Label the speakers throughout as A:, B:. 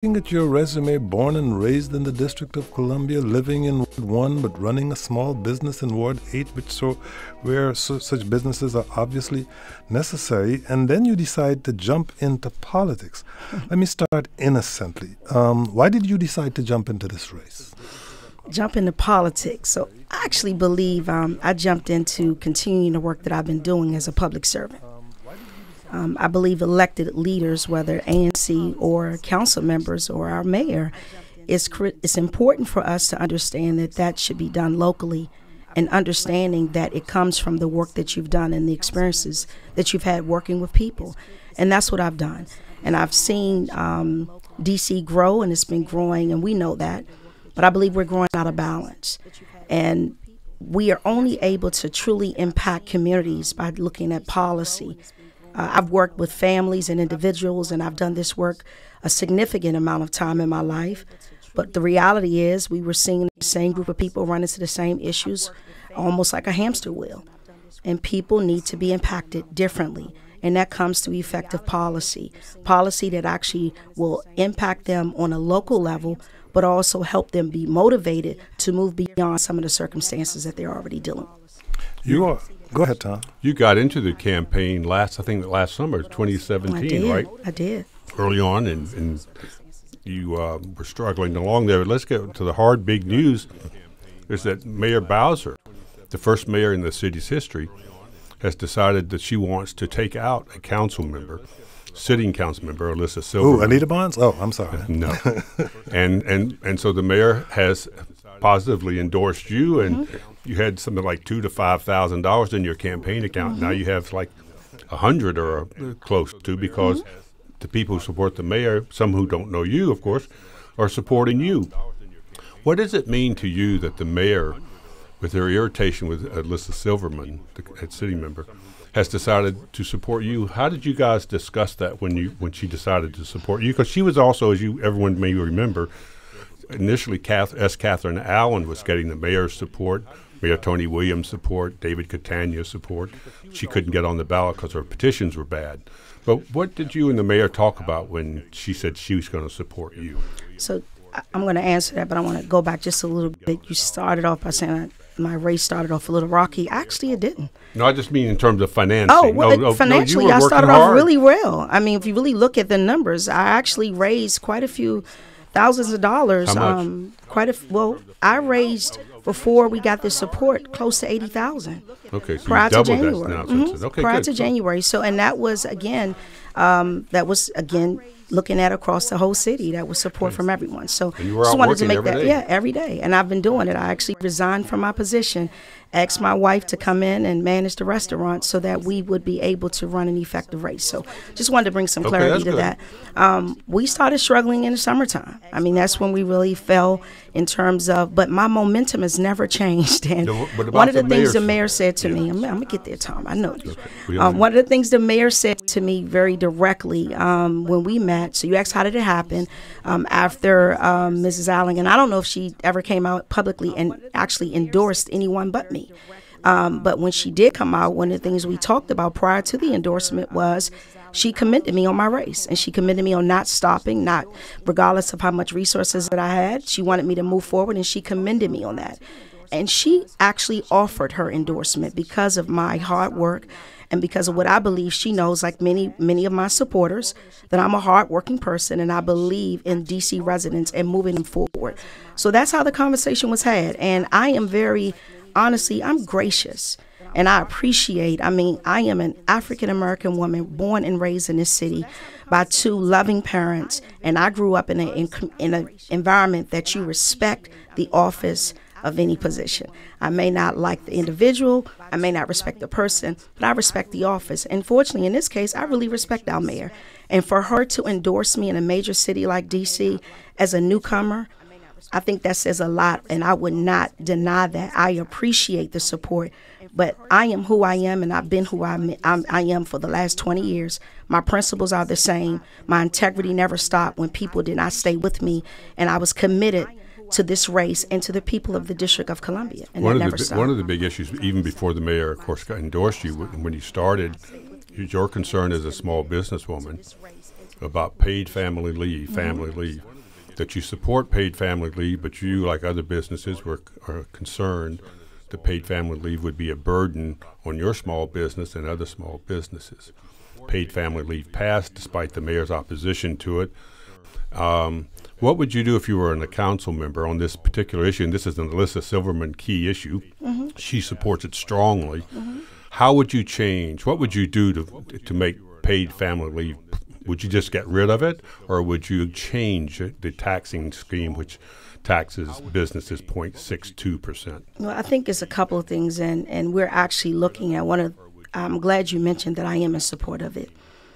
A: Looking at your resume, born and raised in the District of Columbia, living in Ward 1 but running a small business in Ward 8, where such businesses are obviously necessary, and then you decide to jump into politics. Let me start innocently. Why did you decide to jump into this race?
B: Jump into politics. So I actually believe I jumped into continuing the work that I've been doing as a public servant. I believe elected leaders, whether ANC or council members or our mayor, it's important for us to understand that that should be done locally, and understanding that it comes from the work that you've done and the experiences that you've had working with people. And that's what I've done. And I've seen DC grow, and it's been growing, and we know that. But I believe we're growing out of balance. And we are only able to truly impact communities by looking at policy. I've worked with families and individuals, and I've done this work a significant amount of time in my life. But the reality is we were seeing the same group of people run into the same issues, almost like a hamster wheel. And people need to be impacted differently. And that comes through effective policy that actually will impact them on a local level, but also help them be motivated to move beyond some of the circumstances that they're already dealing with.
A: Go ahead, Tom.
C: You got into the campaign last summer, 2017, right?
B: I did.
C: Early on, and you were struggling along there. Let's get to the hard, big news, is that Mayor Bowser, the first mayor in the city's history, has decided that she wants to take out a council member, sitting council member, Alyssa Silverman.
A: Oh, Anita Bonds? Oh, I'm sorry.
C: No. and so the mayor has positively endorsed you, and you had something like $2,000 to $5,000 in your campaign account. Now you have like 100 or close to, because the people who support the mayor, some who don't know you, of course, are supporting you. What does it mean to you that the mayor, with her irritation with Alyssa Silverman, the city member, has decided to support you? How did you guys discuss that when she decided to support you? Because she was also, as everyone may remember, initially Catherine Allen was getting the mayor's support, Mayor Tony Williams' support, David Catania's support. She couldn't get on the ballot because her petitions were bad. But what did you and the mayor talk about when she said she was going to support you?
B: So I'm going to answer that, but I want to go back just a little bit. You started off by saying my race started off a little rocky. Actually, it didn't.
C: No, I just mean in terms of financing.
B: Oh, well, financially, I started off really well. I mean, if you really look at the numbers, I actually raised quite a few thousands of dollars.
C: How much?
B: I raised, before we got this support, close to $80,000.
C: Okay, so
B: prior
C: you doubled
B: to January.
C: that now. Okay,
B: prior
C: good.
B: to January. So, and that was again, looking at across the whole city. That was support from everyone. So,
C: and you were
B: just
C: out
B: wanted to
C: working
B: make
C: every
B: that,
C: day.
B: every day. And I've been doing it. I actually resigned from my position, asked my wife to come in and manage the restaurant so that we would be able to run an effective race. So, just wanted to bring some clarity to that. We started struggling in the summertime. I mean, that's when we really fell in terms of, but my momentum has never changed. And one of the things the mayor said to me, I'm going to get there, Tom, I know you. One of the things the mayor said to me very directly when we met, so you asked how did it happen, after Mrs. Allen, and I don't know if she ever came out publicly and actually endorsed anyone but me. But when she did come out, one of the things we talked about prior to the endorsement was she commended me on my race, and she commended me on not stopping, not regardless of how much resources that I had. She wanted me to move forward, and she commended me on that. And she actually offered her endorsement because of my hard work and because of what I believe she knows, like many of my supporters, that I'm a hardworking person, and I believe in DC residents and moving them forward. So that's how the conversation was had. And I am honestly, I'm gracious. And I appreciate, I am an African-American woman born and raised in this city by two loving parents. And I grew up in an environment that you respect the office of any position. I may not like the individual, I may not respect the person, but I respect the office. And fortunately, in this case, I really respect our mayor. And for her to endorse me in a major city like DC as a newcomer, I think that says a lot, and I would not deny that. I appreciate the support, but I am who I am, and I've been who I am for the last 20 years. My principles are the same. My integrity never stopped when people did not stay with me, and I was committed to this race and to the people of the District of Columbia, and that never stopped.
C: One of the big issues, even before the mayor, of course, endorsed you, when you started, your concern as a small businesswoman about paid family leave, that you support paid family leave, but you, like other businesses, are concerned that paid family leave would be a burden on your small business and other small businesses. Paid family leave passed despite the mayor's opposition to it. What would you do if you were a council member on this particular issue? And this is an Alyssa Silverman key issue. She supports it strongly. How would you change? What would you do to make paid family leave? Would you just get rid of it, or would you change the taxing scheme, which taxes businesses 0.62%?
B: Well, I think it's a couple of things, and we're actually looking at one of. I'm glad you mentioned that I am in support of it.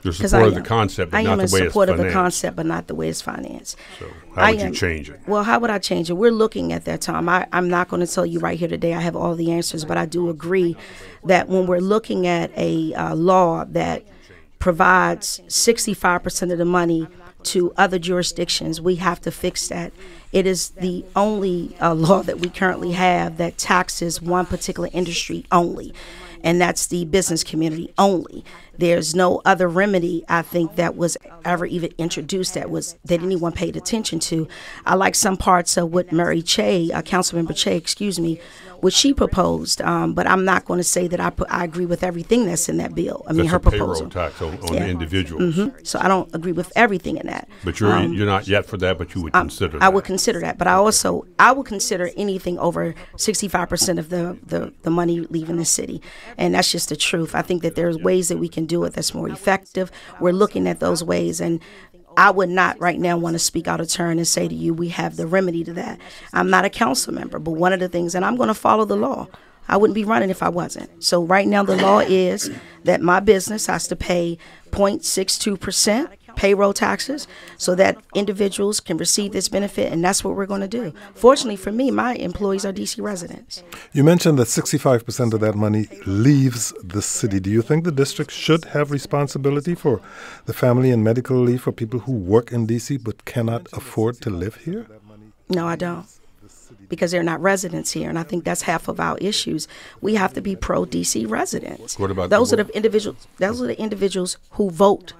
C: You're support of the concept, but not the way it's financed. I am in support of the
B: concept, but not the way it's financed.
C: So how would you change it?
B: Well, how would I change it? We're looking at that, Tom. I'm not going to tell you right here today I have all the answers, but I do agree that when we're looking at a law that provides 65% of the money to other jurisdictions, we have to fix that. It is the only law that we currently have that taxes one particular industry only, and that's the business community only. There's no other remedy, I think, that was ever even introduced that anyone paid attention to. I like some parts of what Mary Che, Councilmember Che, what she proposed, but I'm not going to say that I agree with everything that's in that bill.
C: That's
B: her proposal.
C: Payroll tax on individuals.
B: So I don't agree with everything in that.
C: But you're not yet for that, but you would consider that.
B: I would consider that, but I would consider anything over 65% of the money leaving the city, and that's just the truth. I think that there's ways that we can do it that's more effective. We're looking at those ways, and I would not right now want to speak out of turn and say to you we have the remedy to that. I'm not a council member, but one of the things, and I'm going to follow the law. I wouldn't be running if I wasn't. So right now the law is that my business has to pay 0.62% payroll taxes so that individuals can receive this benefit, and that's what we're going to do. Fortunately for me, my employees are D.C. residents.
A: You mentioned that 65% of that money leaves the city. Do you think the district should have responsibility for the family and medical leave for people who work in D.C. but cannot afford to live here?
B: No, I don't, because they're not residents here, and I think that's half of our issues. We have to be pro-D.C. residents.
C: What about
B: those are the individuals? Those are the individuals who vote.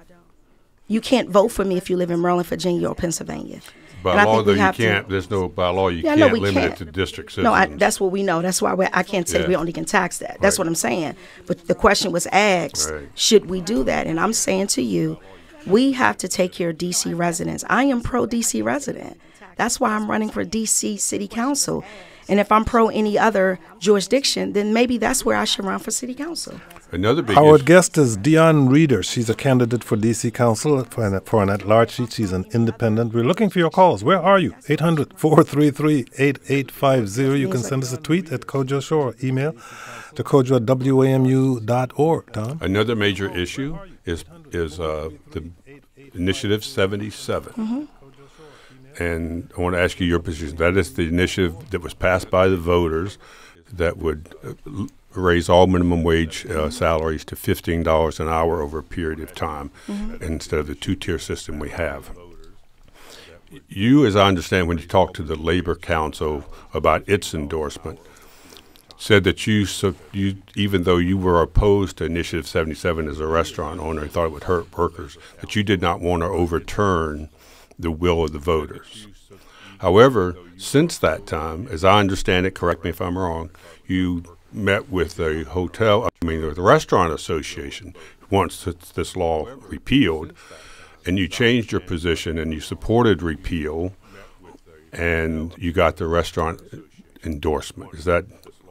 B: You can't vote for me if you live in Maryland, Virginia, or Pennsylvania.
C: By law, though, you can't. There's no by law. You can't limit it to district citizens.
B: No, that's what we know. That's why I can't say we only can tax that. That's what I'm saying. But the question was asked: should we do that? And I'm saying to you, we have to take care of D.C. residents. I am pro D.C. resident. That's why I'm running for D.C. City Council. And if I'm pro any other jurisdiction, then maybe that's where I should run for City Council.
C: Another big
A: Our guest is Dion Reeder. She's a candidate for D.C. Council for an at-large seat. She's an independent. We're looking for your calls. Where are you? 800-433-8850. You can send us a tweet at Kojo Show or email to kojo@wamu.org. Tom?
C: Another major issue is the Initiative 77. And I want to ask you your position. That is the initiative that was passed by the voters that would raise all minimum wage salaries to $15 an hour over a period of time instead of the two-tier system we have. You, as I understand, when you talked to the Labor Council about its endorsement, said that you, even though you were opposed to Initiative 77 as a restaurant owner and thought it would hurt workers, that you did not want to overturn the will of the voters. However, since that time, as I understand it, correct me if I'm wrong, you met with the restaurant association once this law repealed, and you changed your position and you supported repeal, and you got the restaurant endorsement. Is that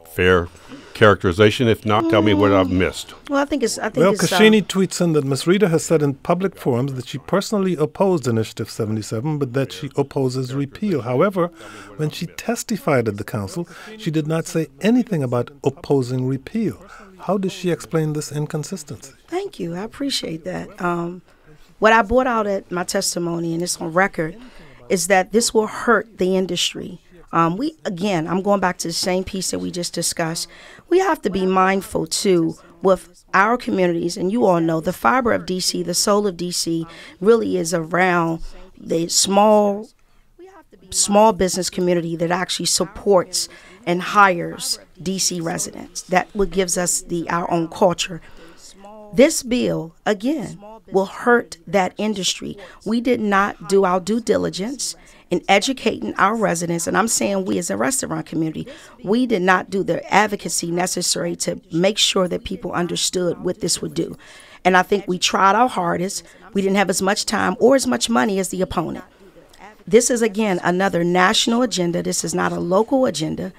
C: fair characterization? If not, tell me what I've missed.
B: Well, I think
A: Kashini tweets in that Ms. Reeder has said in public forums that she personally opposed Initiative 77, but that she opposes repeal. However, when she testified at the council, she did not say anything about opposing repeal. How does she explain this inconsistency?
B: Thank you. I appreciate that. What I brought out at my testimony, and it's on record, is that this will hurt the industry. I'm going back to the same piece that we just discussed. We have to be mindful, too, with our communities. And you all know the fiber of D.C., the soul of D.C., really is around the small business community that actually supports and hires D.C. residents. That what gives us our own culture. This bill, again, will hurt that industry. We did not do our due diligence in educating our residents, and I'm saying we as a restaurant community, we did not do the advocacy necessary to make sure that people understood what this would do. And I think we tried our hardest. We didn't have as much time or as much money as the opponent. This is, again, another national agenda. This is not a local agenda.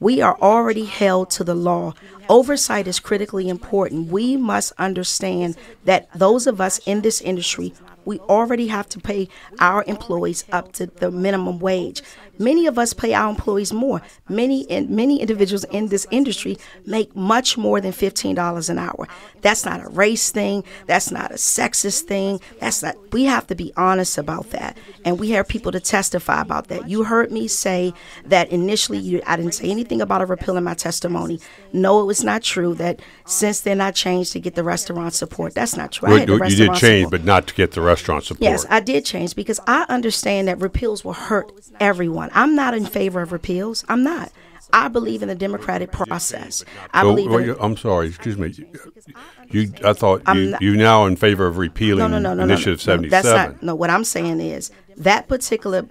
B: We are already held to the law. Oversight is critically important. We must understand that those of us in this industry, we already have to pay our employees up to the minimum wage. Many of us pay our employees more. Many individuals in this industry make much more than $15 an hour. That's not a race thing. That's not a sexist thing. We have to be honest about that. And we have people to testify about that. You heard me say that initially I didn't say anything about a repeal in my testimony. No, it was not true that since then I changed to get the restaurant support. That's not true.
C: You did change, but not to get the restaurant support.
B: Yes, I did change because I understand that repeals will hurt everyone. I'm not in favor of repeals. I'm not. I believe in the democratic process.
C: I'm sorry, excuse me. I thought you're now in favor of repealing Initiative 77.
B: That's not. No, what I'm saying is that particular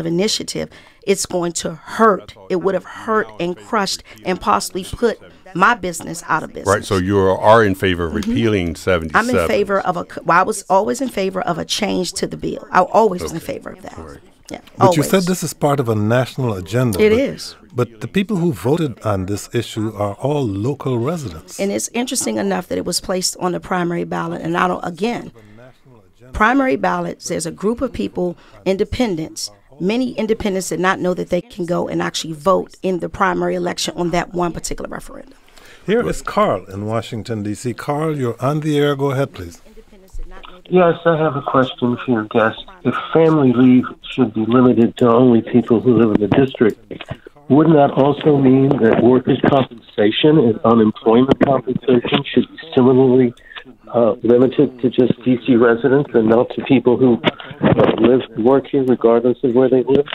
B: initiative, it's going to hurt. It would have hurt and crushed and possibly put my business out of business.
C: Right, so you are in favor of repealing 77.
B: I'm in favor of I was always in favor of a change to the bill. I always was in favor of that.
C: Right.
B: Yeah,
A: but
B: always.
A: You said this is part of a national agenda.
B: It is.
A: But the people who voted on this issue are all local residents.
B: And it's interesting enough that it was placed on the primary ballot. And primary ballots, there's a group of people, independents. Many independents did not know that they can go and actually vote in the primary election on that one particular referendum.
A: Here is Carl in Washington, D.C. Carl, you're on the air. Go ahead, please.
D: Yes, I have a question for your guest. If family leave should be limited to only people who live in the district, wouldn't that also mean that workers' compensation and unemployment compensation should be similarly limited to just D.C. residents and not to people who work here regardless of where they live?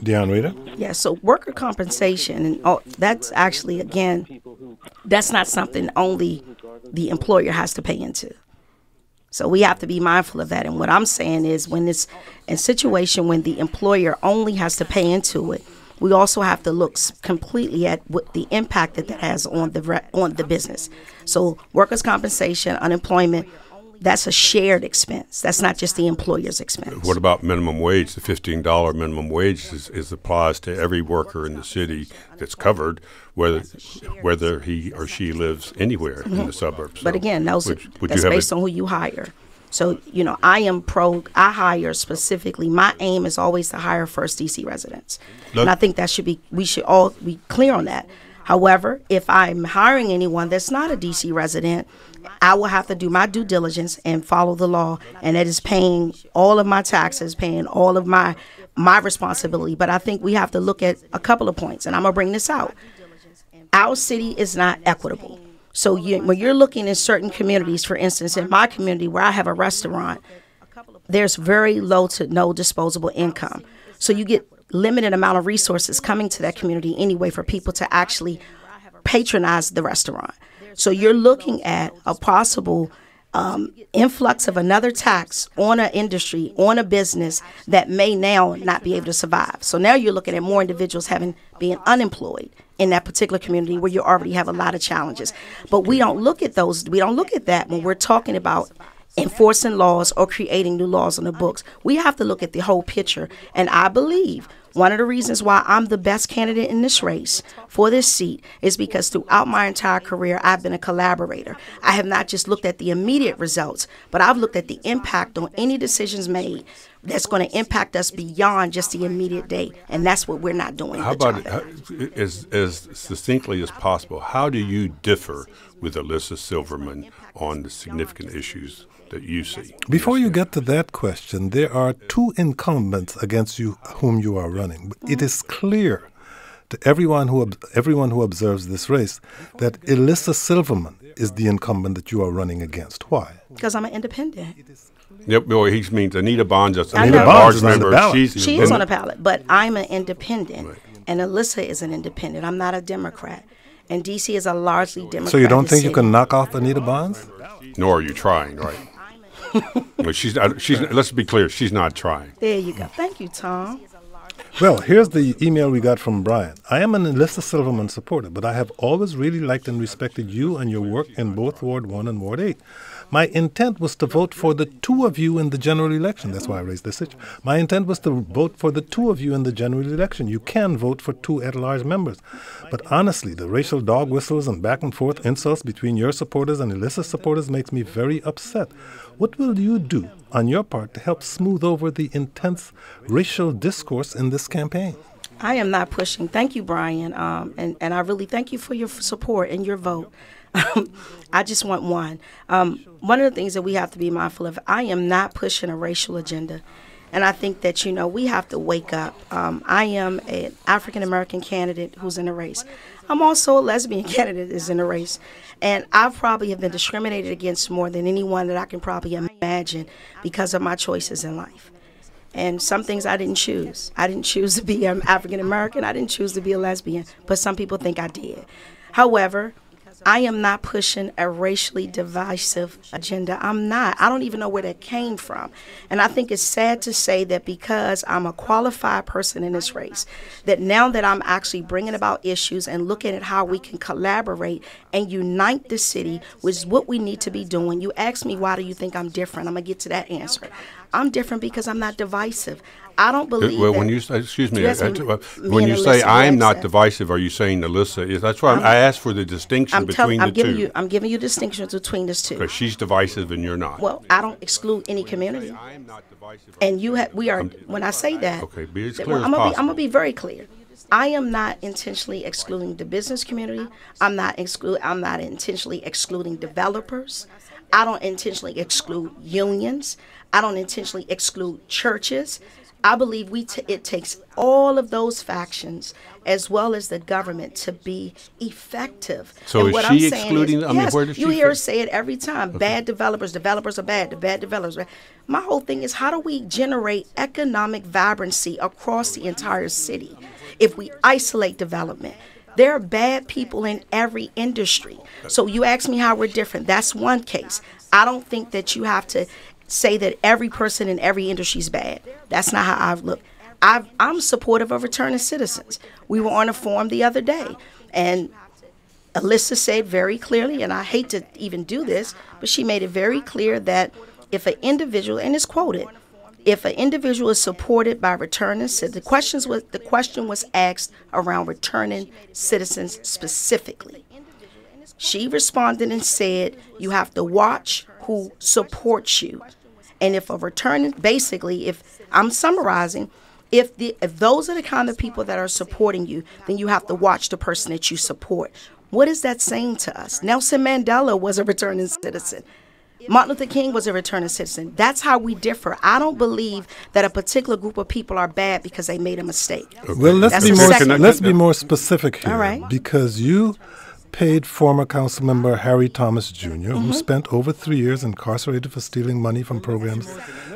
A: Dion Rita?
B: Yeah, so worker compensation, and that's actually, again, that's not something only the employer has to pay into. So we have to be mindful of that. And what I'm saying is when it's a situation when the employer only has to pay into it, we also have to look completely at what the impact that has on the business. So workers' compensation, unemployment, that's a shared expense. That's not just the employer's expense.
C: What about minimum wage? The $15 minimum wage applies to every worker in the city that's covered, whether he or she lives anywhere in the suburbs.
B: But again, that's based on who you hire. So, I hire specifically. My aim is always to hire first D.C. residents. And I think we should all be clear on that. However, if I'm hiring anyone that's not a D.C. resident, I will have to do my due diligence and follow the law, and that is paying all of my taxes, paying all of my responsibility. But I think we have to look at a couple of points, and I'm going to bring this out. Our city is not equitable. So when you're looking in certain communities, for instance, in my community where I have a restaurant, there's very low to no disposable income. So you get limited amount of resources coming to that community anyway for people to actually patronize the restaurant. So you're looking at a possible influx of another tax on an industry, on a business that may now not be able to survive. So now you're looking at more individuals being unemployed in that particular community where you already have a lot of challenges. But we don't look at those. We don't look at that when we're talking about enforcing laws or creating new laws on the books. We have to look at the whole picture. And I believe one of the reasons why I'm the best candidate in this race for this seat is because throughout my entire career, I've been a collaborator. I have not just looked at the immediate results, but I've looked at the impact on any decisions made that's going to impact us beyond just the immediate day. And that's what we're not doing.
C: How about as succinctly as possible, how do you differ with Alyssa Silverman on the significant issues that you see?
A: Before you get to that question, there are two incumbents against you whom you are running. It is clear to everyone who observes this race that Alyssa Silverman is the incumbent that you are running against. Why?
B: Because I'm an independent.
C: Yep, well, he means Anita Bonds.
A: Anita Bonds is on the ballot.
B: She is on the ballot, but I'm an independent, and Alyssa is an independent. I'm not a Democrat. And D.C. is a largely Democratic
A: So you don't think
B: city.
A: you can knock off Anita Bonds?
C: Nor are you trying, right? Well, she's. Let's be clear. She's not trying.
B: There you go. Thank you, Tom.
A: Well, here's the email we got from Brian. I am an Alyssa Silverman supporter, but I have always really liked and respected you and your work in both Ward 1 and Ward 8. My intent was to vote for the two of you in the general election. That's why I raised this issue. My intent was to vote for the two of you in the general election. You can vote for two at-large members. But honestly, the racial dog whistles and back and forth insults between your supporters and Alyssa's supporters makes me very upset. What will you do on your part to help smooth over the intense racial discourse in this campaign?
B: I am not pushing. Thank you, Brian. And I really thank you for your support and your vote. I just want one. One of the things that we have to be mindful of, I am not pushing a racial agenda. And I think that, we have to wake up. I am an African-American candidate who's in a race. I'm also a lesbian candidate who's in a race. And I probably have been discriminated against more than anyone that I can probably imagine because of my choices in life. And some things I didn't choose. I didn't choose to be an African-American. I didn't choose to be a lesbian. But some people think I did. However, I am not pushing a racially divisive agenda. I'm not. I don't even know where that came from. And I think it's sad to say that because I'm a qualified person in this race, that now that I'm actually bringing about issues and looking at how we can collaborate and unite the city, which is what we need to be doing. You asked me, why do you think I'm different? I'm going to get to that answer. I'm different because I'm not divisive. I don't believe
C: well,
B: that.
C: when you say, excuse me,
B: when
C: you say I'm not divisive, are you saying Alyssa is? That's why I asked for the distinction between the two.
B: I'm giving you distinctions between the two.
C: Because she's divisive and you're not.
B: Well, I don't exclude any community. And we are. When I say that,
C: okay, be as clear as
B: I'm
C: possible.
B: gonna be very clear. I am not intentionally excluding the business community. I'm not intentionally excluding developers. I don't intentionally exclude unions. I don't intentionally exclude churches. I believe it takes all of those factions as well as the government to be effective.
C: So
B: and
C: is
B: what
C: she
B: I'm saying
C: excluding?
B: Is,
C: I mean,
B: yes,
C: where does
B: you
C: she
B: hear her
C: fit?
B: say it every time. Okay. Bad developers are bad. The bad developers are bad. My whole thing is, how do we generate economic vibrancy across the entire city if we isolate development? There are bad people in every industry. So you ask me how we're different. That's one case. I don't think that you have to say that every person in every industry is bad. That's not how I look. I'm supportive of returning citizens. We were on a forum the other day, and Alyssa said very clearly, and I hate to even do this, but she made it very clear that if an individual, and it's quoted, if an individual is supported by returning citizens, the question was asked around returning citizens specifically. She responded and said, you have to watch who supports you. And if I'm summarizing, if those are the kind of people that are supporting you, then you have to watch the person that you support. What is that saying to us? Nelson Mandela was a returning citizen. Martin Luther King was a returning citizen. That's how we differ. I don't believe that a particular group of people are bad because they made a mistake.
A: Okay. Well, let's be more specific here.
B: All right.
A: Because you paid former council member Harry Thomas Jr., who spent over 3 years incarcerated for stealing money from programs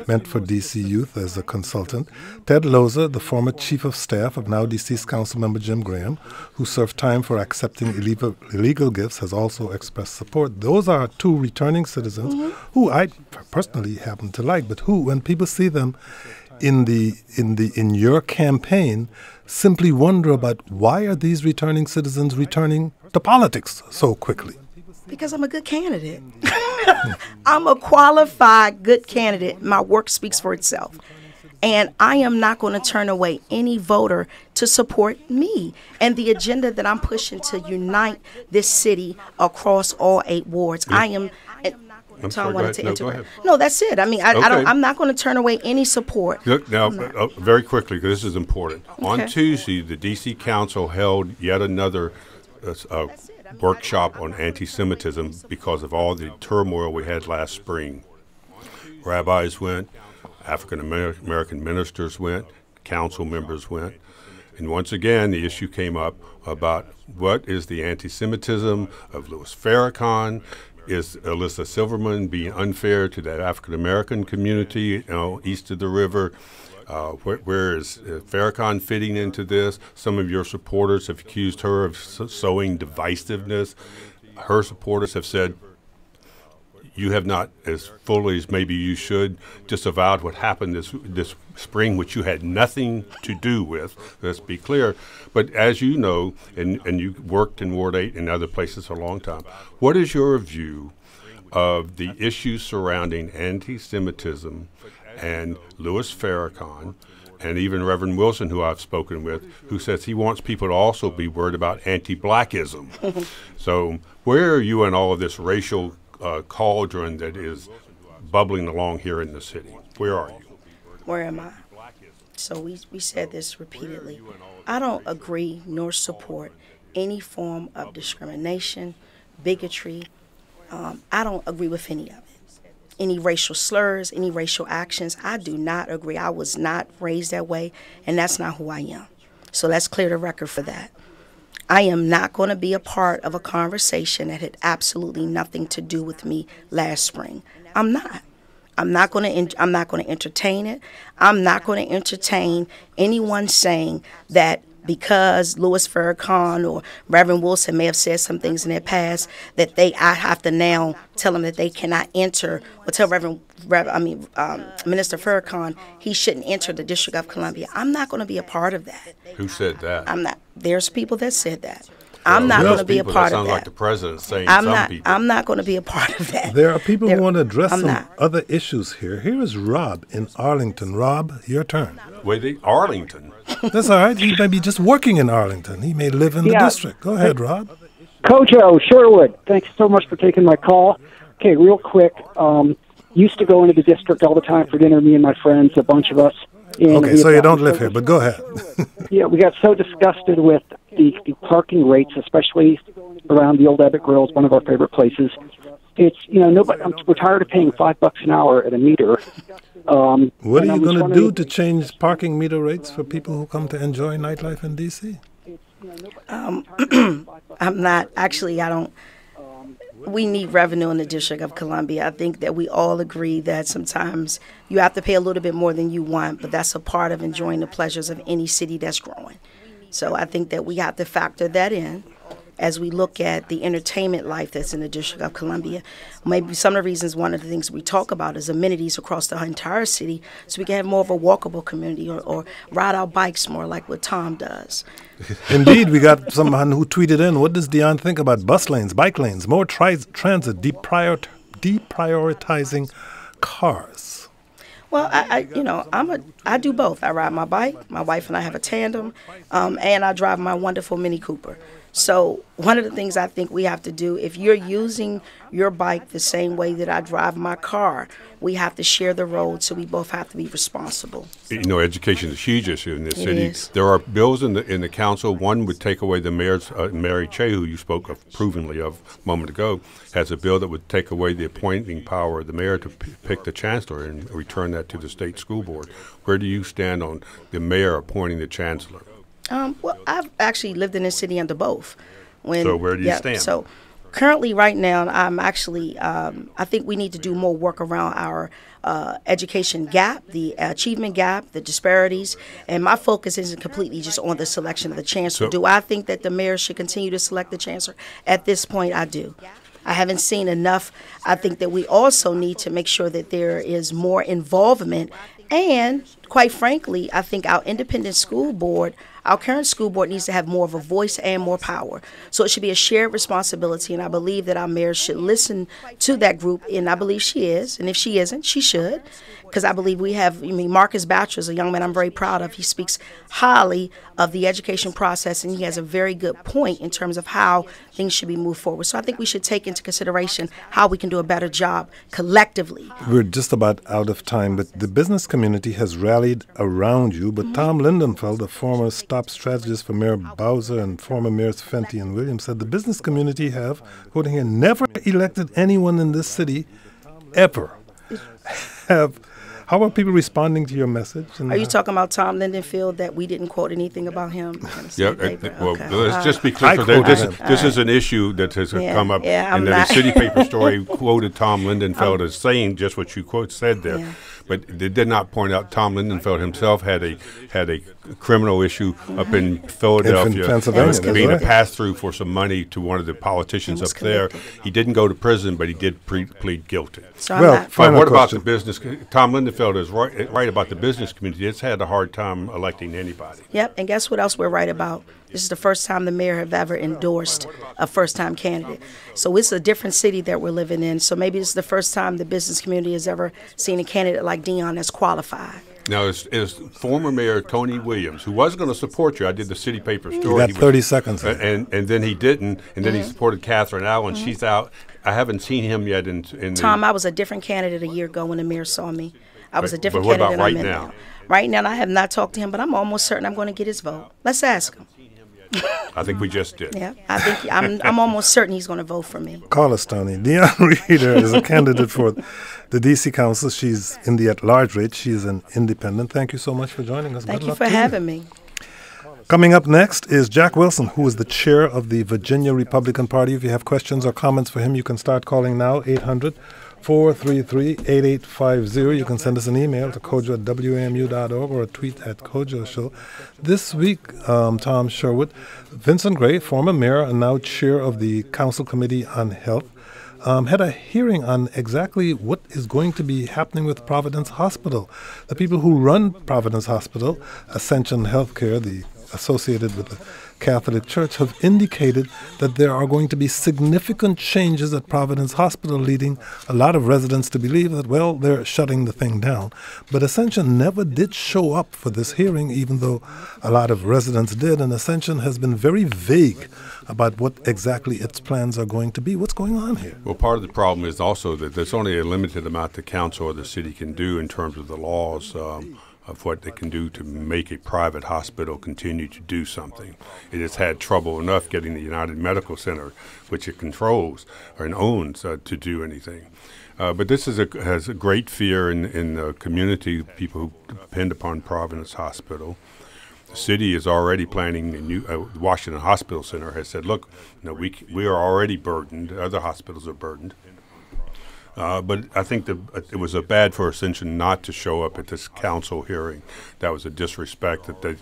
A: meant for D.C. youth as a consultant. Ted Loza, the former chief of staff of now deceased council member Jim Graham, who served time for accepting illegal gifts, has also expressed support. Those are two returning citizens who I personally happen to like, but who, when people see them in your campaign, simply wonder about why are these returning citizens returning to politics so quickly?
B: Because I'm a good candidate. I'm a qualified good candidate. My work speaks for itself. And I am not going to turn away any voter to support me and the agenda that I'm pushing to unite this city across all 8 wards. I am...
C: I'm sorry, go ahead.
B: No, that's it. I mean, I'm not going to turn away any support.
C: Look, now, very quickly, because this is important. Okay. On Tuesday, the D.C. Council held yet another workshop on anti-Semitism because of all the turmoil we had last spring. Rabbis went, African-American ministers went, council members went. And once again, the issue came up about what is the anti-Semitism of Louis Farrakhan, is Alyssa Silverman being unfair to that African American community, east of the river? Where is Farrakhan fitting into this? Some of your supporters have accused her of sowing divisiveness. Her supporters have said, you have not, as fully as maybe you should, disavowed what happened this spring, which you had nothing to do with. Let's be clear. But as you know, and you worked in Ward 8 and other places for a long time, what is your view of the issues surrounding anti-Semitism and Louis Farrakhan, and even Reverend Wilson, who I've spoken with, who says he wants people to also be worried about anti-blackism? So where are you in all of this racial cauldron that is bubbling along here in the city? Where are you?
B: Where am I? So we said this repeatedly. I don't agree nor support any form of discrimination, bigotry. I don't agree with any of it. Any racial slurs, any racial actions, I do not agree. I was not raised that way, and that's not who I am. So let's clear the record for that. I am not going to be a part of a conversation that had absolutely nothing to do with me last spring. I'm not. I'm not going to entertain it. I'm not going to entertain anyone saying that because Louis Farrakhan or Reverend Wilson may have said some things in their past that I have to now tell them that they cannot enter, or tell Minister Farrakhan he shouldn't enter the District of Columbia. I'm not going to be a part of that.
C: Who said that?
B: I'm not. There's people that said that. I'm not going to be a part of that.
C: Sounds like the president saying people.
B: I'm not going to be a part of that.
A: There are people who want to address some other issues here. Here is Rob in Arlington. Rob, your turn.
C: Wait, Arlington?
A: That's all right. He may be just working in Arlington. He may live in the district. Go ahead, Rob.
E: Kojo, Sherwood, thanks so much for taking my call. Okay, real quick. Used to go into the district all the time for dinner, me and my friends, a bunch of us.
A: Okay, so you don't live here, but go ahead.
E: Yeah, we got so disgusted with the parking rates, especially around the old Abbott Grill, is one of our favorite places. It's, we're tired of paying $5 an hour at a meter.
A: What are you going to do to change parking meter rates for people who come to enjoy nightlife in D.C.?
B: I'm not. Actually, I don't. We need revenue in the District of Columbia. I think that we all agree that sometimes you have to pay a little bit more than you want, but that's a part of enjoying the pleasures of any city that's growing. So I think that we have to factor that in as we look at the entertainment life that's in the District of Columbia. Maybe some of the reasons, one of the things we talk about is amenities across the entire city, so we can have more of a walkable community, or ride our bikes more like what Tom does.
A: Indeed, we got someone who tweeted in, what does Dion think about bus lanes, bike lanes, more transit, deprioritizing cars?
B: Well, I do both. I ride my bike. My wife and I have a tandem, and I drive my wonderful Mini Cooper. So one of the things I think we have to do, if you're using your bike the same way that I drive my car, we have to share the road, so we both have to be responsible.
C: Education is a huge issue in this city. There are bills in the council. One would take away the mayor's, Mary Che, who you spoke of approvingly of a moment ago, has a bill that would take away the appointing power of the mayor to pick the chancellor and return that to the state school board. Where do you stand on the mayor appointing the chancellor?
B: Well, I've actually lived in this city under both.
C: So where do you stand?
B: So currently, right now, I'm actually, I think we need to do more work around our education gap, the achievement gap, the disparities. And my focus isn't completely just on the selection of the chancellor. Do I think that the mayor should continue to select the chancellor? At this point, I do. I haven't seen enough. I think that we also need to make sure that there is more involvement. And quite frankly, I think our independent school board, our current school board, needs to have more of a voice and more power. So it should be a shared responsibility, and I believe that our mayor should listen to that group, and I believe she is. And if she isn't, she should, because I believe we have, Marcus Batcher is a young man I'm very proud of. He speaks highly of the education process, and he has a very good point in terms of how things should be moved forward. So I think we should take into consideration how we can do a better job collectively.
A: We're just about out of time, but the business community has rallied around you. But Tom Lindenfeld, a former top strategist for Mayor Bowser and former mayors Fenty and Williams, said the business community have, quoting here, never elected anyone in this city ever have How are people responding to your message?
B: Are you talking about Tom Lindenfield, that we didn't quote anything about him?
C: Yeah, well,
B: okay.
C: let's just be clear. This is an issue that has come up, and the City Paper story quoted Tom Lindenfeld as saying just what you said there. Yeah. But they did not point out Tom Lindenfeld himself had a criminal issue up in Philadelphia,
A: Pennsylvania,
C: being a pass-through for some money to one of the politicians up there. He didn't go to prison, but he did plead guilty.
B: So
C: but what about the business? Tom Lindenfeld is right about the business community. It's had a hard time electing anybody.
B: Yep, and guess what else we're right about? This is the first time the mayor have ever endorsed a first-time candidate. So it's a different city that we're living in. So maybe this is the first time the business community has ever seen a candidate like Dion that's qualified.
C: Now, is former Mayor Tony Williams, who was going to support you, I did the City Paper story.
A: You got 30 seconds.
C: And then he didn't, and then he supported Catherine Allen. She's out. I haven't seen him yet in
B: Tom, I was a different candidate a year ago when the mayor saw me. I was a different
C: but what
B: candidate
C: about right
B: than I'm in
C: now?
B: Right now, I have not talked to him, but I'm almost certain I'm going to get his vote. Let's ask him.
C: I think we just did.
B: Yeah, I think I'm almost certain he's going to vote for me.
A: Call us, Tony. Dion Reader is a candidate for the D.C. Council. She's in the at-large race. She's an independent. Thank you so much for joining us.
B: Thank you for having me.
A: Coming up next is Jack Wilson, who is the chair of the Virginia Republican Party. If you have questions or comments for him, you can start calling now, 800-433-8850. You can send us an email to kojo@wamu.org or a tweet at Kojo Show. This week, Tom Sherwood, Vincent Gray, former mayor and now chair of the Council Committee on Health, had a hearing on exactly what is going to be happening with Providence Hospital. The people who run Providence Hospital, Ascension Healthcare, the associated with the Catholic Church, have indicated that there are going to be significant changes at Providence Hospital, leading a lot of residents to believe that, well, they're shutting the thing down. But Ascension never did show up for this hearing, even though a lot of residents did, and Ascension has been very vague about what exactly its plans are going to be. What's going on here?
C: Well, part of the problem is also that there's only a limited amount the council or the city can do in terms of the laws of what they can do to make a private hospital continue to do something. It has had trouble enough getting the United Medical Center, which it controls and owns, to do anything. But this has a great fear in the community, people who depend upon Providence Hospital. The city is already planning a new. Washington Hospital Center has said, "Look, we are already burdened. Other hospitals are burdened." But I think it was bad for Ascension not to show up at this council hearing. That was a disrespect that the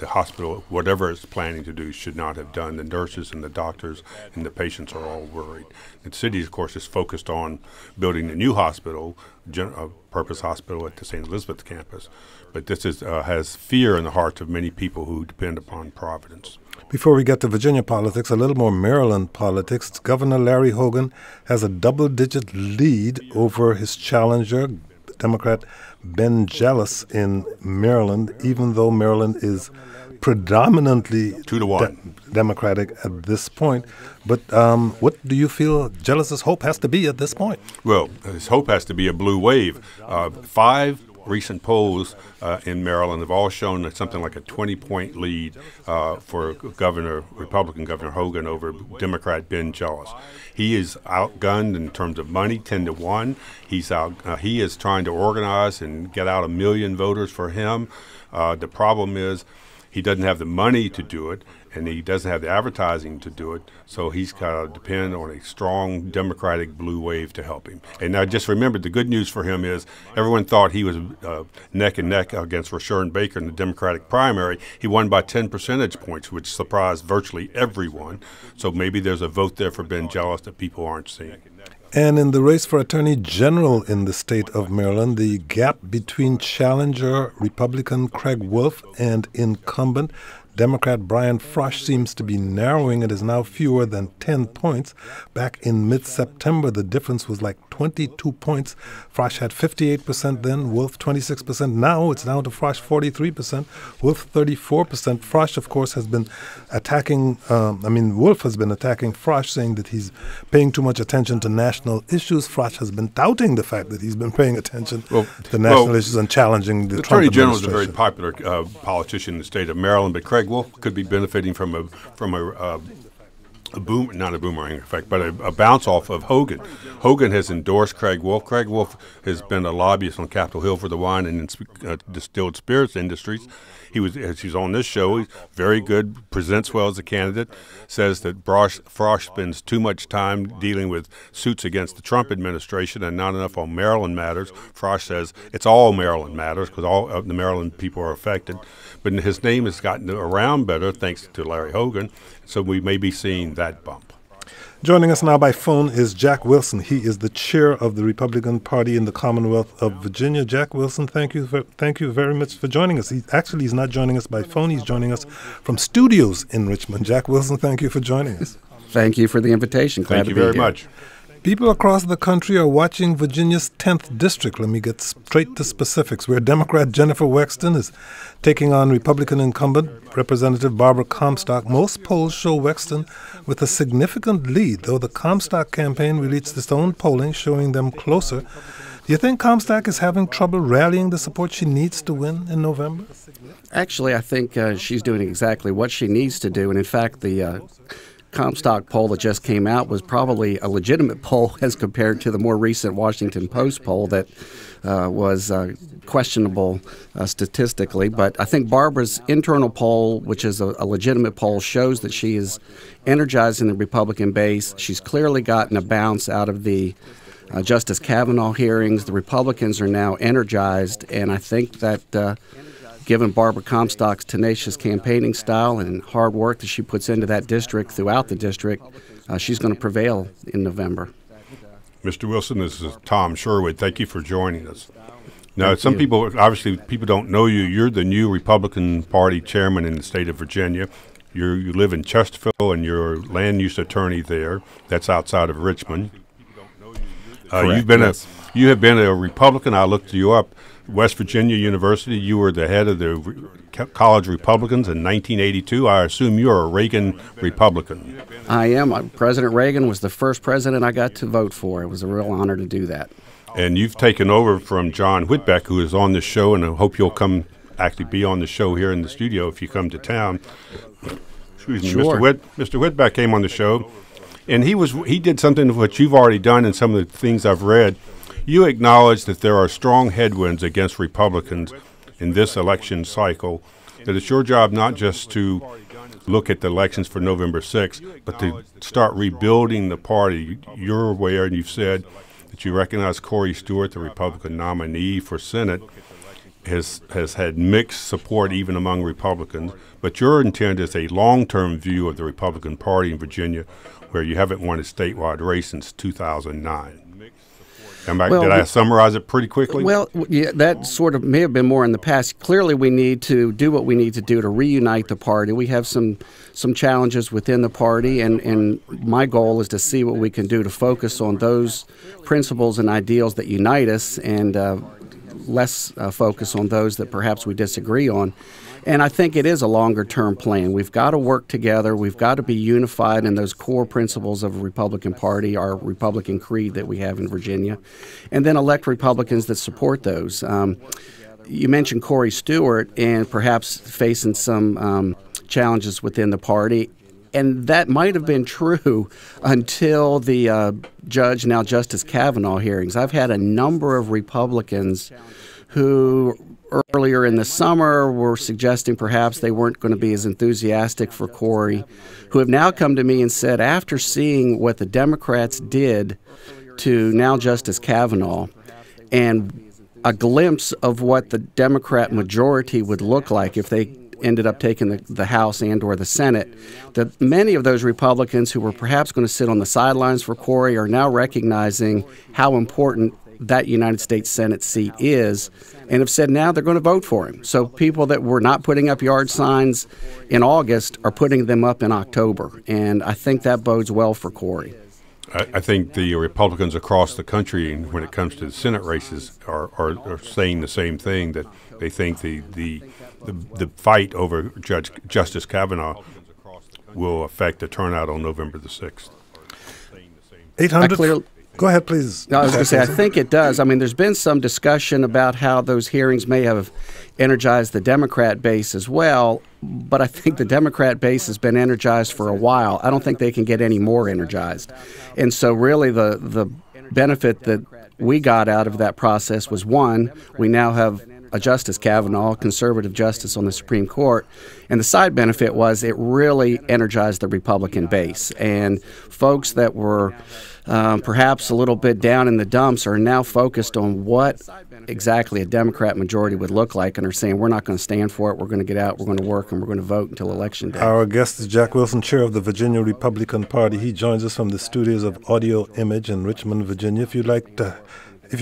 C: hospital, whatever it's planning to do, should not have done. The nurses and the doctors and the patients are all worried. The city, of course, is focused on building a new hospital, Purpose Hospital at the St. Elizabeth campus. But this has fear in the hearts of many people who depend upon Providence.
A: Before we get to Virginia politics, a little more Maryland politics. Governor Larry Hogan has a double-digit lead over his challenger, Democrat Ben Jealous, in Maryland, even though Maryland is predominantly
C: 2-1
A: Democratic at this point. But what do you feel Jealous's hope has to be at this point?
C: Well, his hope has to be a blue wave. 5 recent polls in Maryland have all shown that something like a 20-point lead for Republican Governor Hogan over Democrat Ben Jealous. He is outgunned in terms of money, 10-1. He is trying to organize and get out 1 million voters for him. The problem is he doesn't have the money to do it, and he doesn't have the advertising to do it, so he's got to depend on a strong Democratic blue wave to help him. And I just remembered the good news for him is everyone thought he was neck and neck against Rashawn Baker in the Democratic primary. He won by 10 percentage points, which surprised virtually everyone. So maybe there's a vote there for Ben Jealous that people aren't seeing.
A: And in the race for Attorney General in the state of Maryland, the gap between challenger Republican Craig Wolf and incumbent Democrat Brian Frosh seems to be narrowing. It is now fewer than 10 points. Back in mid-September, the difference was like 22 points. Frosh had 58% then, Wolf 26%. Now it's down to Frosh 43%, Wolf 34%. Frosh, of course, has been attacking, Wolf has been attacking Frosh, saying that he's paying too much attention to national issues. Frosh has been touting the fact that he's been paying attention to national issues and challenging the Trump
C: Attorney General is
A: administration.
C: a very popular politician in the state of Maryland, but Craig Wolf could be benefiting from a not a boomerang effect, but a bounce off of Hogan. Hogan has endorsed Craig Wolf. Craig Wolf has been a lobbyist on Capitol Hill for the wine and distilled spirits industries. He's on this show. He's very good, presents well as a candidate, says that Frost spends too much time dealing with suits against the Trump administration and not enough on Maryland matters. Frost says it's all Maryland matters because all of the Maryland people are affected. But his name has gotten around better thanks to Larry Hogan, so we may be seeing that bump.
A: Joining us now by phone is Jack Wilson. He is the chair of the Republican Party in the Commonwealth of Virginia. Jack Wilson, thank you very much for joining us. He's not joining us by phone. He's joining us from studios in Richmond. Jack Wilson, thank you for joining us.
F: Thank you for the invitation.
C: Thank you very much.
A: People across the country are watching Virginia's 10th district. Let me get straight to specifics, where Democrat Jennifer Wexton is taking on Republican incumbent Representative Barbara Comstock. Most polls show Wexton with a significant lead, though the Comstock campaign released its own polling showing them closer. Do you think Comstock is having trouble rallying the support she needs to win in November?
F: Actually, I think she's doing exactly what she needs to do. And in fact, the Comstock poll that just came out was probably a legitimate poll as compared to the more recent Washington Post poll that was questionable statistically. But I think Barbara's internal poll, which is a legitimate poll, shows that she is energizing the Republican base. She's clearly gotten a bounce out of the Justice Kavanaugh hearings. The Republicans are now energized, and I think that given Barbara Comstock's tenacious campaigning style and hard work that she puts into that district throughout the district, she's going to prevail in November.
C: Mr. Wilson, this is Tom Sherwood. Thank you for joining us. Now, some people don't know you. You're the new Republican Party chairman in the state of Virginia. You live in Chesterfield, and you're land use attorney there. That's outside of Richmond.
F: Correct,
C: You have been a Republican. I looked you up. West Virginia University, you were the head of the College Republicans in 1982. I assume you're a Reagan Republican.
F: I am. President Reagan was the first president I got to vote for. It was a real honor to do that.
C: And you've taken over from John Whitbeck, who is on the show, and I hope you'll actually be on the show here in the studio if you come to town. Excuse me,
F: sure.
C: Mr. Whitbeck came on the show, and he did something of what you've already done in some of the things I've read. You acknowledge that there are strong headwinds against Republicans in this election cycle, that it's your job not just to look at the elections for November 6th, but to start rebuilding the party. You're aware, and you've said that you recognize Corey Stewart, the Republican nominee for Senate, has had mixed support even among Republicans, but your intent is a long-term view of the Republican Party in Virginia, where you haven't won a statewide race since 2009. Did I summarize it pretty quickly?
F: Well, yeah, that sort of may have been more in the past. Clearly, we need to do what we need to do to reunite the party. We have some challenges within the party, and my goal is to see what we can do to focus on those principles and ideals that unite us, and less focus on those that perhaps we disagree on. And I think it is a longer-term plan. We've got to work together. We've got to be unified in those core principles of a Republican Party, our Republican creed that we have in Virginia, and then elect Republicans that support those. You mentioned Corey Stewart and perhaps facing some challenges within the party. And that might have been true until the Judge, now Justice Kavanaugh hearings. I've had a number of Republicans who earlier in the summer were suggesting perhaps they weren't going to be as enthusiastic for Corey, who have now come to me and said, after seeing what the Democrats did to now Justice Kavanaugh and a glimpse of what the Democrat majority would look like if they ended up taking the House and or the Senate, that many of those Republicans who were perhaps going to sit on the sidelines for Corey are now recognizing how important that United States Senate seat is, and have said now they're going to vote for him. So people that were not putting up yard signs in August are putting them up in October, and I think that bodes well for Corey.
C: I think the Republicans across the country, when it comes to the Senate races, are saying the same thing, that they think the fight over Justice Kavanaugh will affect the turnout on November the 6th.
A: Go ahead, please.
F: No, I was going to say, I think it does. I mean, there's been some discussion about how those hearings may have energized the Democrat base as well, but I think the Democrat base has been energized for a while. I don't think they can get any more energized. And so really the benefit that we got out of that process was, one, we now have a Justice Kavanaugh, conservative justice on the Supreme Court. And the side benefit was it really energized the Republican base. And folks that were perhaps a little bit down in the dumps are now focused on what exactly a Democrat majority would look like and are saying, we're not going to stand for it, we're going to get out, we're going to work, and we're going to vote until Election Day.
A: Our guest is Jack Wilson, chair of the Virginia Republican Party. He joins us from the studios of Audio Image in Richmond, Virginia. If you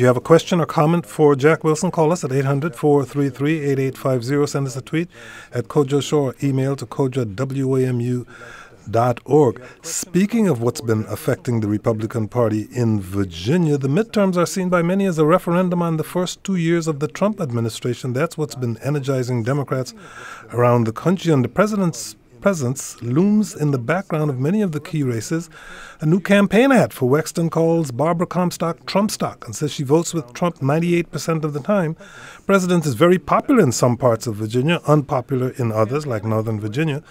A: have a question or comment for Jack Wilson, call us at 800-433-8850. Send us a tweet at Kojo Show or email to kojo@wamu.org. Speaking of what's been affecting the Republican Party in Virginia, the midterms are seen by many as a referendum on the first 2 years of the Trump administration. That's what's been energizing Democrats around the country, and the president's presence looms in the background of many of the key races. A new campaign ad for Wexton calls Barbara Comstock Trump stock and says she votes with Trump 98% of the time. President is very popular in some parts of Virginia, unpopular in others, like Northern Virginia.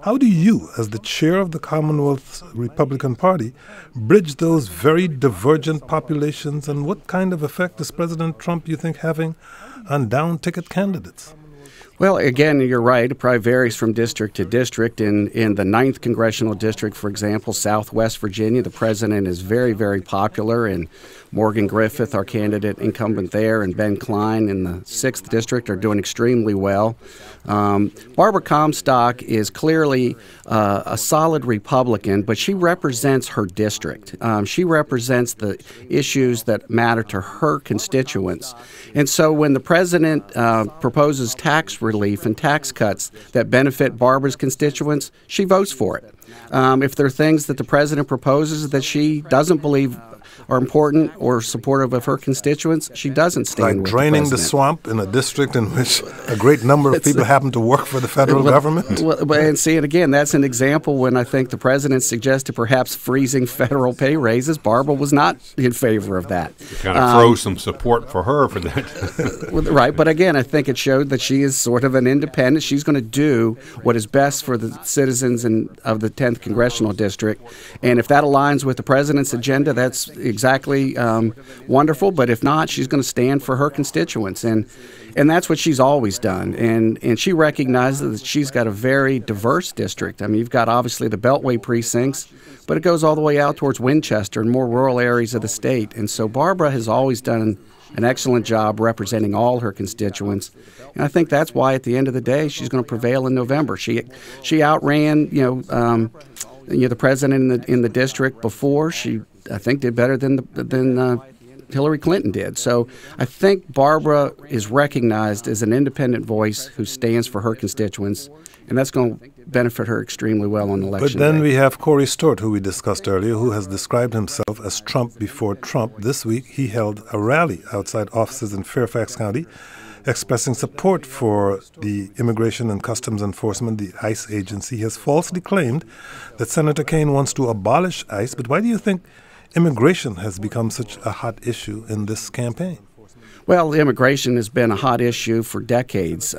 A: How do you, as the chair of the Commonwealth Republican Party, bridge those very divergent populations, and what kind of effect is President Trump, you think, having on down-ticket candidates?
F: Well, again, you're right. It probably varies from district to district. In the 9th Congressional District, for example, Southwest Virginia, the president is very, very popular. And Morgan Griffith, our candidate incumbent there, and Ben Klein in the 6th District are doing extremely well. Barbara Comstock is clearly a solid Republican, but she represents her district. She represents the issues that matter to her constituents. And so when the president proposes tax relief and tax cuts that benefit Barbara's constituents, she votes for it. If there are things that the president proposes that she doesn't believe are important or supportive of her constituents, she doesn't stand with the president.
A: Like draining the swamp in a district in which a great number of people happen to work for the federal government?
F: And see, and again, that's an example when I think the president suggested perhaps freezing federal pay raises. Barbara was not in favor of that.
C: Kind of throw some support for her for that.
F: Right, but again, I think it showed that she is sort of an independent. She's going to do what is best for the citizens of the 10th Congressional District. And if that aligns with the president's agenda, that's exactly wonderful. But if not, she's going to stand for her constituents. And that's what she's always done. And she recognizes that she's got a very diverse district. I mean, you've got obviously the Beltway precincts, but it goes all the way out towards Winchester and more rural areas of the state. And so Barbara has always done an excellent job representing all her constituents. And I think that's why at the end of the day, she's going to prevail in November. She outran, the president in the district before. She, I think, did better than Hillary Clinton did. So I think Barbara is recognized as an independent voice who stands for her constituents, and that's going to benefit her extremely well on election day.
A: But then we have Corey Stewart, who we discussed earlier, who has described himself as Trump before Trump. This week he held a rally outside offices in Fairfax County expressing support for the Immigration and Customs Enforcement, the ICE agency. He has falsely claimed that Senator Kaine wants to abolish ICE. But why do you think immigration has become such a hot issue in this campaign?
F: Well, immigration has been a hot issue for decades.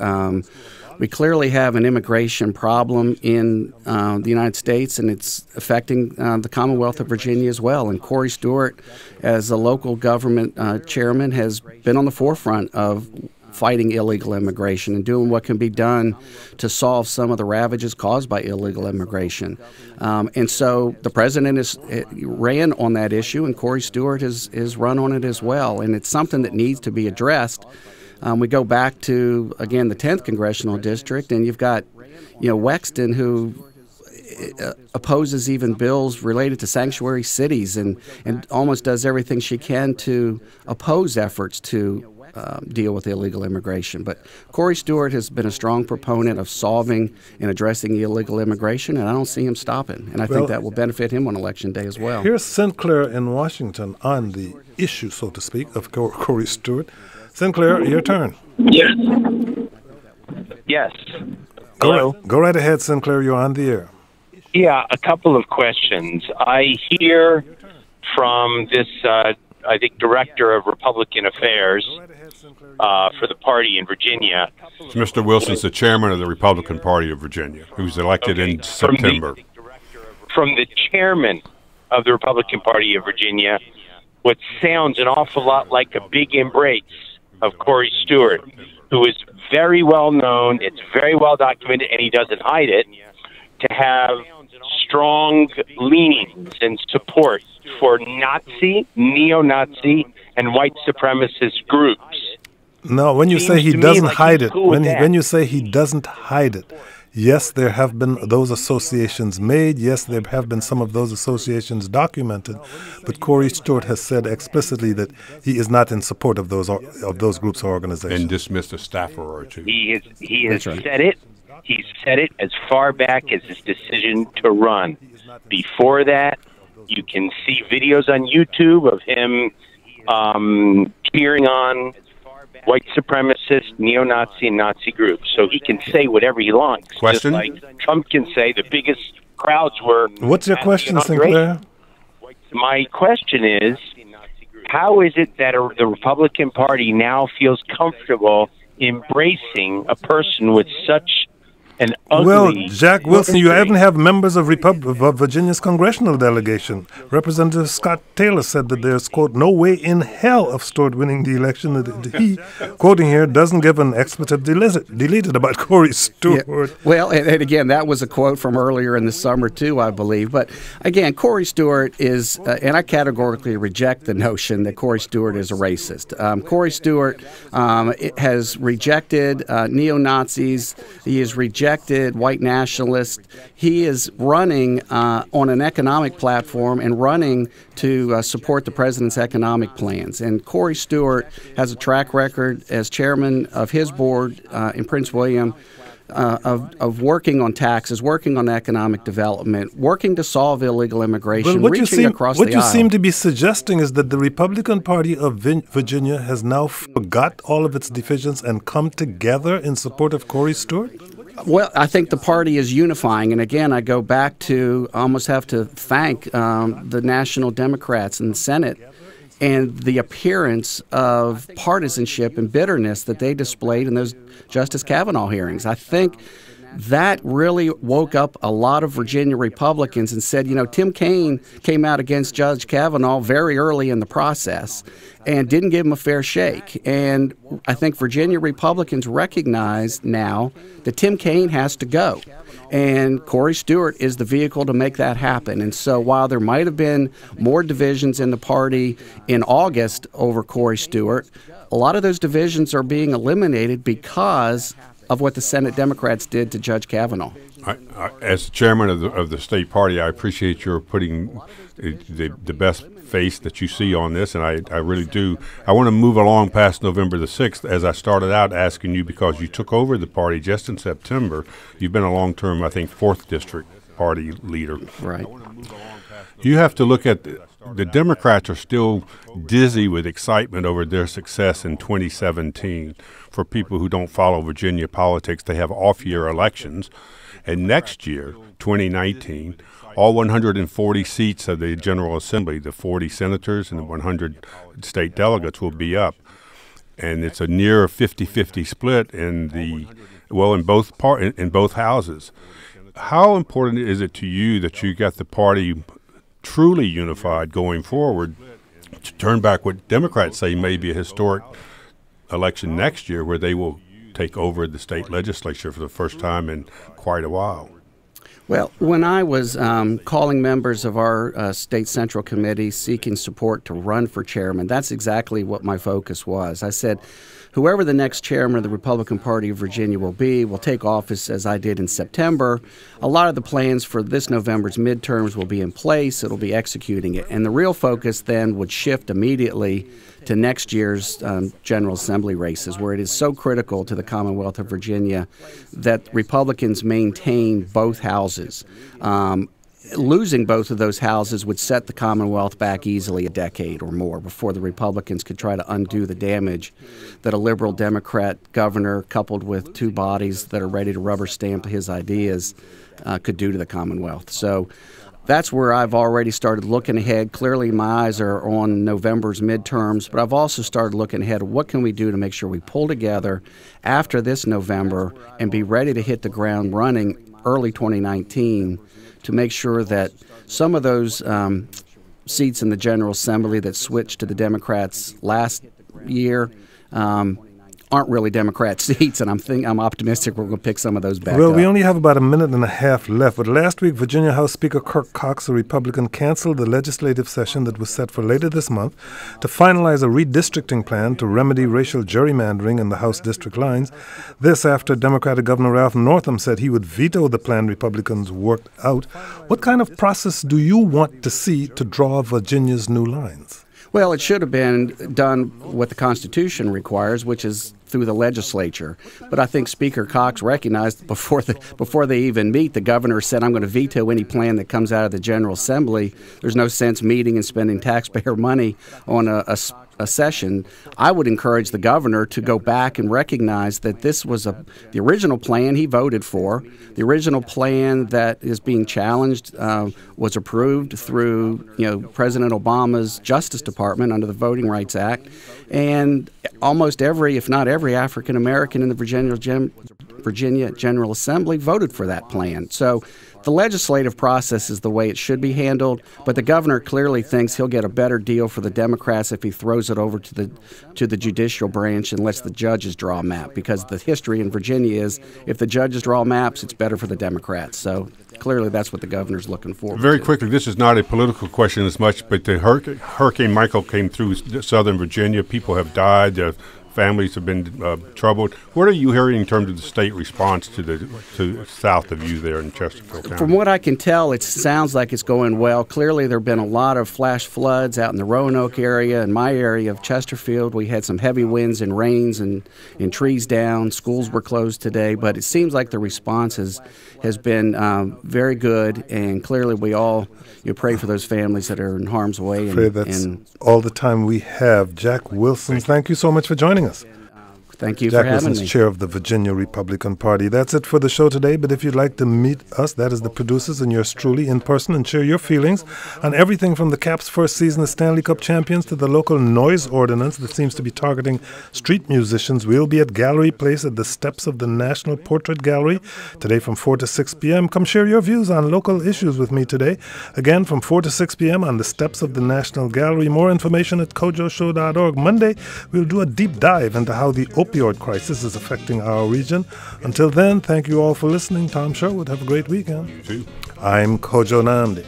F: We clearly have an immigration problem in the United States, and it's affecting the Commonwealth of Virginia as well. And Corey Stewart, as a local government chairman, has been on the forefront of fighting illegal immigration and doing what can be done to solve some of the ravages caused by illegal immigration. And so the president ran on that issue, and Corey Stewart has run on it as well. And it's something that needs to be addressed. We go back to, again, the 10th Congressional District, and you've got, Wexton, who opposes even bills related to sanctuary cities and almost does everything she can to oppose efforts to deal with illegal immigration. But Corey Stewart has been a strong proponent of solving and addressing illegal immigration, and I don't see him stopping. And I think that will benefit him on Election Day as well.
A: Here's Sinclair in Washington on the issue, so to speak, of Corey Stewart. Sinclair, your turn.
G: Yes.
A: Go right ahead, Sinclair. You're on the air.
G: Yeah, a couple of questions. I hear from this, I think, director of Republican Affairs for the party in Virginia.
C: So Mr. Wilson's the chairman of the Republican Party of Virginia, who's elected in September.
G: From the chairman of the Republican Party of Virginia, what sounds an awful lot like a big embrace of Corey Stewart, who is very well known, it's very well documented, and he doesn't hide it, to have strong leanings and support for Nazi, neo-Nazi, and white supremacist groups.
A: No, when you say he doesn't hide it, when you say he doesn't hide it, yes, there have been those associations made. Yes, there have been some of those associations documented. But Corey Stewart has said explicitly that he is not in support of those groups or organizations.
C: And dismissed a staffer or two.
G: He has said it. He's said it as far back as his decision to run. Before that, you can see videos on YouTube of him cheering on white supremacist, neo-Nazi, and Nazi groups. So he can say whatever he likes.
C: Question?
G: Just like Trump can say the biggest crowds were...
A: What's your question, Sinclair?
G: My question is, how is it that the Republican Party now feels comfortable embracing a person with such an ugly...
A: Well, Jack Wilson, you even have members of Virginia's congressional delegation. Representative Scott Taylor said that there's, quote, no way in hell of Stewart winning the election. That he, quoting here, doesn't give an expletive deleted about Corey Stewart.
F: Yeah. Well, and again, that was a quote from earlier in the summer, too, I believe. But again, Corey Stewart is, and I categorically reject the notion that Corey Stewart is a racist. Corey Stewart has rejected neo-Nazis. He has rejected white nationalists. He is running on an economic platform and running to support the president's economic plans. And Corey Stewart has a track record as chairman of his board in Prince William of working on taxes, working on economic development, working to solve illegal immigration, reaching across the aisle.
A: What you seem to be suggesting is that the Republican Party of Virginia has now forgot all of its divisions and come together in support of Corey Stewart?
F: Well, I think the party is unifying. And again, I go back to almost have to thank the National Democrats in the Senate and the appearance of partisanship and bitterness that they displayed in those Justice Kavanaugh hearings. I think that really woke up a lot of Virginia Republicans and said, you know, Tim Kaine came out against Judge Kavanaugh very early in the process and didn't give him a fair shake. And I think Virginia Republicans recognize now that Tim Kaine has to go. And Corey Stewart is the vehicle to make that happen. And so while there might have been more divisions in the party in August over Corey Stewart, a lot of those divisions are being eliminated because of what the Senate Democrats did to Judge Kavanaugh.
C: As chairman of the state party, I appreciate your putting the best face that you see on this, and I really do. I want to move along past November the 6th, as I started out asking you, because you took over the party just in September. You've been a long-term, I think, 4th District party leader.
F: Right.
C: You have to look at the Democrats are still dizzy with excitement over their success in 2017. For people who don't follow Virginia politics, they have off-year elections. And next year, 2019, all 140 seats of the General Assembly, the 40 senators and the 100 state delegates will be up. And it's a near 50-50 split in both houses. How important is it to you that you got the party truly unified going forward to turn back what Democrats say may be a historic election next year, where they will take over the state legislature for the first time in quite a while?
F: Well, when I was calling members of our state central committee seeking support to run for chairman, that's exactly what my focus was. I said, whoever the next chairman of the Republican Party of Virginia will be will take office as I did in September. A lot of the plans for this November's midterms will be in place. It'll be executing it. And the real focus then would shift immediately to next year's General Assembly races, where it is so critical to the Commonwealth of Virginia that Republicans maintain both houses. Losing both of those houses would set the Commonwealth back easily a decade or more before the Republicans could try to undo the damage that a liberal Democrat governor, coupled with two bodies that are ready to rubber stamp his ideas, could do to the Commonwealth. So that's where I've already started looking ahead. Clearly, my eyes are on November's midterms, but I've also started looking ahead. What can we do to make sure we pull together after this November and be ready to hit the ground running early 2019 to make sure that some of those seats in the General Assembly that switched to the Democrats last year aren't really Democrat seats, and I'm optimistic we're going to pick some of those back
A: Well,
F: up.
A: we only have about a minute and a half left, but last week Virginia House Speaker Kirk Cox, a Republican, canceled the legislative session that was set for later this month to finalize a redistricting plan to remedy racial gerrymandering in the House district lines. This after Democratic Governor Ralph Northam said he would veto the plan Republicans worked out. What kind of process do you want to see to draw Virginia's new lines?
F: Well, it should have been done what the Constitution requires, which is through the legislature. But I think Speaker Cox recognized before they even meet, the governor said, I'm going to veto any plan that comes out of the General Assembly. There's no sense meeting and spending taxpayer money on a session. I would encourage the governor to go back and recognize that this was the original plan he voted for. The original plan that is being challenged was approved through President Obama's Justice Department under the Voting Rights Act, and almost every, if not every, African American in the Virginia General Assembly voted for that plan. So the legislative process is the way it should be handled, but the governor clearly thinks he'll get a better deal for the Democrats if he throws it over to the judicial branch and lets the judges draw a map, because the history in Virginia is if the judges draw maps, it's better for the Democrats. So clearly that's what the governor's looking for.
C: Very quickly, this is not a political question as much, but the Hurricane Michael came through southern Virginia. People have died. Families have been troubled. What are you hearing in terms of the state response to south of you there in Chesterfield County?
F: From what I can tell, it sounds like it's going well. Clearly, there have been a lot of flash floods out in the Roanoke area. In my area of Chesterfield, we had some heavy winds and rains and trees down. Schools were closed today, but it seems like the response has been very good, and clearly we all pray for those families that are in harm's way.
A: That's all the time we have. Jack Wilson, thank you so much for joining us.
F: Thank you
A: Jack
F: for having
A: Wilson's
F: me.
A: chair of the Virginia Republican Party. That's it for the show today, but if you'd like to meet us, that is the producers and yours truly in person, and share your feelings on everything from the Caps' first season as Stanley Cup champions to the local noise ordinance that seems to be targeting street musicians, we'll be at Gallery Place at the steps of the National Portrait Gallery today from 4 to 6 p.m. Come share your views on local issues with me today. Again, from 4 to 6 p.m. on the steps of the National Gallery. More information at kojoshow.org. Monday, we'll do a deep dive into how the opioid crisis is affecting our region. Until then, thank you all for listening. Tom Sherwood, have a great weekend.
C: You too.
A: I'm Kojo Nnamdi.